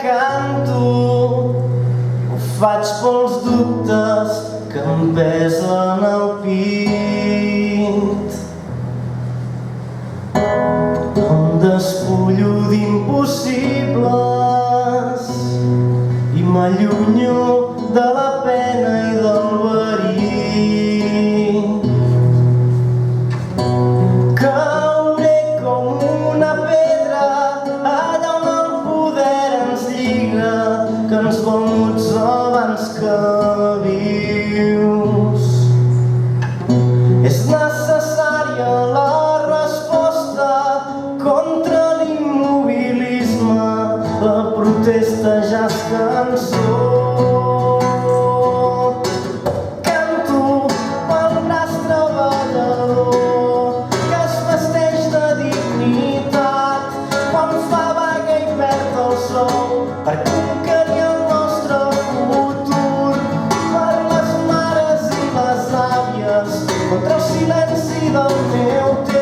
canto ho faig pels dubtes que em pesen al pit. Em despullo d'impossibles i m'allunyo de la pena i del verí. Cauré com una pedra allà on el poder ens lliga, que ens vol muts abans que vius. És necessària la resposta contra l'immobilisme, la protesta ja és cançó. Canto pel braç treballador que es vesteix de dignitat quan fa vaga i perd el sou, per conquerir el nostre futur, per les mares i les àvies, contra el silenci del meu temps.